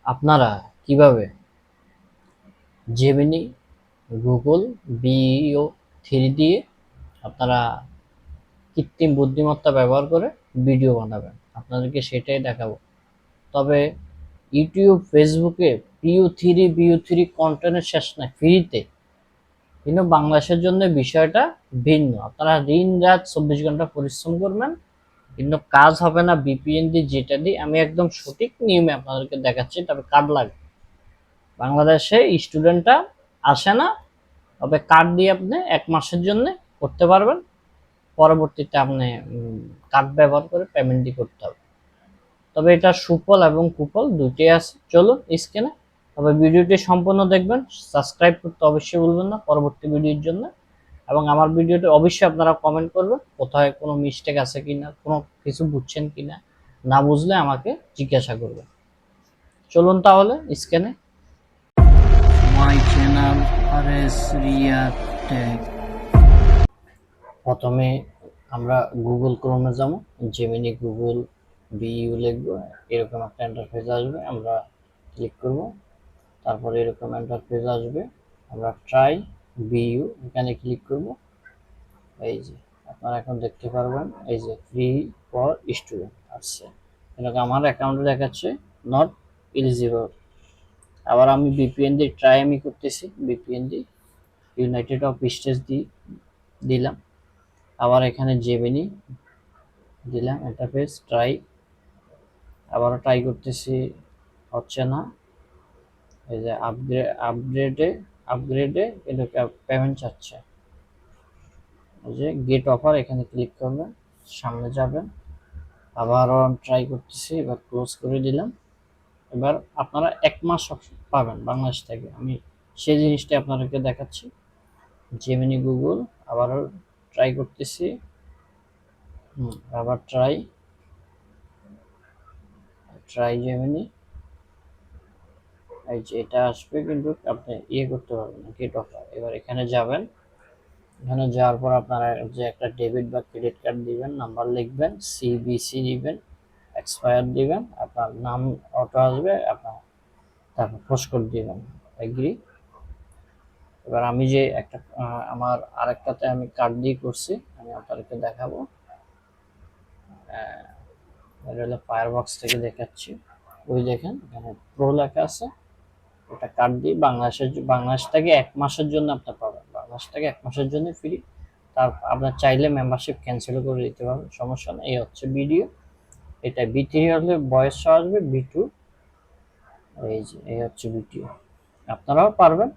আপনারা কিভাবে Gemini, Google, bio three দিয়ে আপনারা কৃত্রিম বুদ্ধিমত্তা ব্যবহার করে ভিডিও বানাবেন, আপনাদেরকে সেটাই দেখাবো। তবে ইউটিউব, ফেসবুকে বিও থ্রি কন্টেন্টের শেষ নাই, ফ্রিতে। কিন্তু বাংলাদেশের জন্য বিষয়টা ভিন্ন। আপনারা দিন রাত 24 ঘন্টা পরিশ্রম করবেন, কিন্তু কাজ হবে না বিপিএন দিয়ে, যেটা দিয়ে আমি একদম সঠিক নিয়মে আপনাদেরকে দেখাচ্ছি। তবে কার্ড লাগে, বাংলাদেশে স্টুডেন্টরা আসে না। তবে কার্ড দিয়ে আপনি 1 মাসের জন্য করতে পারবেন, পরবর্তীতে আপনি কার্ড ব্যবহার করে পেমেন্টই করতে হবে। তবে এটা সুফল এবং কুফল দুটোই আছে। চলুন স্ক্রিনে। তবে ভিডিওটি সম্পূর্ণ দেখবেন, সাবস্ক্রাইব করতে অবশ্যই ভুলবেন না পরবর্তী ভিডিওর জন্য। এবং আমার ভিডিওটি অবশ্যই আপনারা কমেন্ট করবেন, কোথায় কোনো মিস্টেক আছে কিনা, কোনো কিছু বুঝছেন কিনা, না বুঝলে আমাকে জিজ্ঞাসা করবেন। চলুন তাহলে স্ক্রিনে। My channel RS Riya tech. প্রথমে আমরা গুগল ক্রোমে যাবো, জেমিনি গুগল বিইউ লিখবো, এরকম একটা ইন্টারফেস আসবে, আমরা ক্লিক করব। তারপরে এরকম ইন্টারফেস আসবে, আমরা ট্রাই বিইউ এখানে ক্লিক করব। এই যে আপনারা এখন দেখতে পারবেন, এই যে ফ্রি ফর স্টুডেন্ট আসছে, এটাকে আমার অ্যাকাউন্টে দেখাচ্ছে নট এলিজিবল। আবার আমি ভিপিএন দিয়ে ট্রাই আমি করতেছি, ভিপিএন দিয়ে ইউনাইটেড অফ স্টেটস দিলাম। আবার এখানে জেমিনি দিলাম, ইন্টারফেস ট্রাই, আবারও ট্রাই করতেছি, হচ্ছে না। এই যে আপগ্রেডে এটা পেমেন্ট চাচ্ছে। এই যে গেট অফার, এখানে ক্লিক করবেন, সামনে যাবেন, আবারও ট্রাই করতেছি, এবার ক্লোজ করে দিলাম। এবার আপনারা 1 মাস পাবেন বাংলাদেশ থেকে, আমি সেই জিনিসটা আপনাদেরকে দেখাচ্ছি। জেমিনি গুগল আবারও ট্রাই করতেছি, আবার ট্রাই জেমিনি। এই যে এটা আসবে, কিন্তু আপনি করতে পারবেন না, গেট অফার। এবার এখানে যাবেন, এখানে যাওয়ার পর আপনারা যে একটা ডেবিট বা ক্রেডিট কার্ড দিবেন, নাম্বার লিখবেন, সিবিসি দিবেন, এক্সপায়ার দিবেন, আপনার নাম অটো আসবে, আপনার তারপর পোস্ট কোড দিবেন, এগ্রি। এবার আমি যে একটা আমার আরেকটাতে আমি কার্ড দিয়ে করছি, আমি আপনাদেরকে দেখাবো। এটা হলো ফায়ারবক্স থেকে দেখাচ্ছি। ওই দেখেন এখানে প্রো লেখা আছে, এটা কার্ড দিয়ে বাংলাদেশ থেকে 1 মাসের জন্য আপনি পাবেন, বাংলাদেশ থেকে 1 মাসের জন্য ফ্রি। তার আপনার চাইলে মেম্বারশিপ ক্যান্সেল করে দিতে পারবেন, সমস্যা নেই। এই হচ্ছে ভিডিও, এটা বি3 হলে বয়স আসবে, বি2 এই যে এই হচ্ছে ভিডিও। আপনারাও পারবেন,